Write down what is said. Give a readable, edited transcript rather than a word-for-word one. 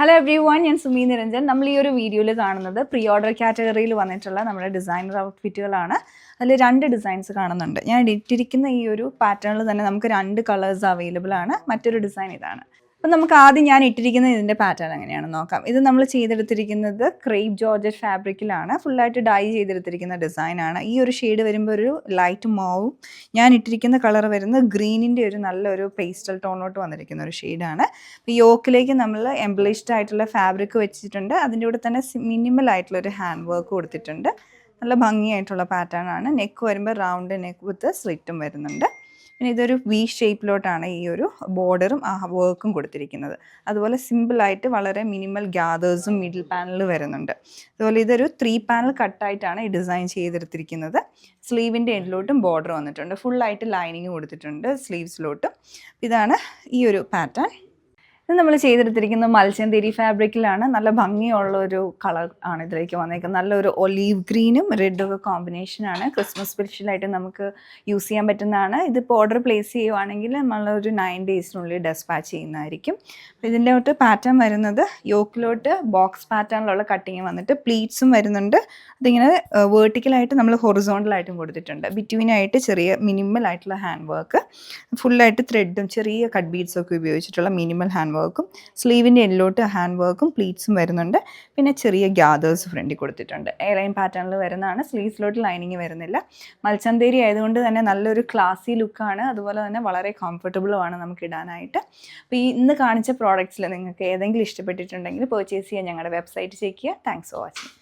Hello every one, ഞാൻ സുമി നിരഞ്ജൻ. നമ്മൾ ഈ ഒരു വീഡിയോയിൽ കാണുന്നത് പ്രീ ഓർഡർ കാറ്റഗറിയിൽ വന്നിട്ടുള്ള നമ്മുടെ ഡിസൈനർ ഔട്ട്ഫിറ്റുകളാണ്. അതിൽ 2 ഡിസൈൻസ് കാണുന്നുണ്ട്. ഞാൻ ഇട്ടിരിക്കുന്ന ഈ ഒരു പാറ്റേണിൽ തന്നെ നമുക്ക് 2 കളേഴ്സ് അവൈലബിൾ ആണ്. മറ്റൊരു ഡിസൈൻ ഇതാണ്. അപ്പം നമുക്ക് ആദ്യം ഞാൻ ഇട്ടിരിക്കുന്ന ഇതിൻ്റെ പാറ്റേൺ എങ്ങനെയാണെന്ന് നോക്കാം. ഇത് നമ്മൾ ചെയ്തെടുത്തിരിക്കുന്നത് ക്രേപ്പ് ജോർജറ്റ് ഫാബ്രിക്കിലാണ്. ഫുള്ളായിട്ട് ഡൈ ചെയ്തെടുത്തിരിക്കുന്ന ഡിസൈനാണ്. ഈ ഒരു ഷെയ്ഡ് വരുമ്പോൾ ഒരു ലൈറ്റ് മാവും, ഞാൻ ഇട്ടിരിക്കുന്ന കളർ വരുന്നത് ഗ്രീനിൻ്റെ ഒരു നല്ലൊരു പേസ്റ്റൽ ടോണിലോട്ട് വന്നിരിക്കുന്ന ഒരു ഷെയ്ഡാണ്. ഈ യോക്കിലേക്ക് നമ്മൾ എംബ്ലിഷ്ഡ് ആയിട്ടുള്ള ഫാബ്രിക് വെച്ചിട്ടുണ്ട്. അതിൻ്റെ കൂടെ തന്നെ മിനിമൽ ആയിട്ടുള്ളൊരു ഹാൻഡ് വർക്ക് കൊടുത്തിട്ടുണ്ട്. നല്ല ഭംഗിയായിട്ടുള്ള പാറ്റേൺ ആണ്. നെക്ക് വരുമ്പോൾ റൗണ്ട് നെക്ക് വിത്ത് സ്ലിറ്റും വരുന്നുണ്ട്. പിന്നെ ഇതൊരു വി ഷേപ്പിലോട്ടാണ് ഈ ഒരു ബോർഡറും ആ വർക്കും കൊടുത്തിരിക്കുന്നത്. അതുപോലെ സിമ്പിളായിട്ട് വളരെ മിനിമൽ ഗ്യാദേഴ്സും മിഡിൽ പാനൽ വരുന്നുണ്ട്. അതുപോലെ ഇതൊരു 3 പാനൽ കട്ടായിട്ടാണ് ഈ ഡിസൈൻ ചെയ്തെടുത്തിരിക്കുന്നത്. സ്ലീവിൻ്റെ എൻഡിലോട്ടും ബോർഡർ വന്നിട്ടുണ്ട്. ഫുള്ളായിട്ട് ലൈനിങ് കൊടുത്തിട്ടുണ്ട് സ്ലീവ്സിലോട്ടും. ഇതാണ് ഈ ഒരു പാറ്റേൺ. ഇത് നമ്മൾ ചെയ്തെടുത്തിരിക്കുന്ന മൽച്ചന്തേരി ഫാബ്രിക്കിലാണ്. നല്ല ഭംഗിയുള്ളൊരു കളർ ആണ് ഇതിലേക്ക് വന്നേക്കുന്നത്. നല്ലൊരു ഒലീവ് ഗ്രീനും റെഡും ഒക്കെ കോമ്പിനേഷനാണ്. ക്രിസ്മസ് സ്പെഷ്യലായിട്ട് നമുക്ക് യൂസ് ചെയ്യാൻ പറ്റുന്നതാണ്. ഇതിപ്പോൾ ഓർഡർ പ്ലേസ് ചെയ്യുവാണെങ്കിൽ നമ്മളൊരു 9 ഡേയ്സിനുള്ളിൽ ഡെസ്പാച്ച് ചെയ്യുന്നതായിരിക്കും. അപ്പോൾ ഇതിൻ്റെ തൊട്ട് പാറ്റേൺ വരുന്നത് യോക്കിലോട്ട് ബോക്സ് പാറ്റേണിലുള്ള കട്ടിങ് വന്നിട്ട് പ്ലീറ്റ്സും വരുന്നുണ്ട്. അതിങ്ങനെ വേർട്ടിക്കലായിട്ട് നമ്മൾ ഹൊറിസോണ്ടലായിട്ടും കൊടുത്തിട്ടുണ്ട്. ബിറ്റ്വീനായിട്ട് ചെറിയ മിനിമൽ ആയിട്ടുള്ള ഹാൻഡ് വർക്ക്, ഫുള്ളായിട്ട് ത്രെഡും ചെറിയ കട്ട് ബീഡ്സും ഒക്കെ ഉപയോഗിച്ചിട്ടുള്ള മിനിമൽ ഹാൻഡ് വർക്കും, സ്ലീവിൻ്റെ എല്ലോട്ട് ഹാൻഡ് വർക്കും പ്ലീറ്റ്സും വരുന്നുണ്ട്. പിന്നെ ചെറിയ ഗ്യാദേഴ്സ് ഫ്രണ്ടിൽ കൊടുത്തിട്ടുണ്ട്. എ ലൈൻ പാറ്റേണിൽ വരുന്നതാണ്. സ്ലീവ്സിലോട്ട് ലൈനിങ് വരുന്നില്ല. മൽച്ചന്തേരി ആയതുകൊണ്ട് തന്നെ നല്ലൊരു ക്ലാസി ലുക്കാണ്. അതുപോലെ തന്നെ വളരെ കംഫർട്ടബിളുമാണ് നമുക്ക് ഇടാനായിട്ട്. അപ്പോൾ ഈ ഇന്ന് കാണിച്ച പ്രോഡക്റ്റ്സിൽ നിങ്ങൾക്ക് ഏതെങ്കിലും ഇഷ്ടപ്പെട്ടിട്ടുണ്ടെങ്കിൽ പർച്ചേസ് ചെയ്യാൻ ഞങ്ങളുടെ വെബ്സൈറ്റ് ചെക്ക് ചെയ്യുക. Thanks for watching.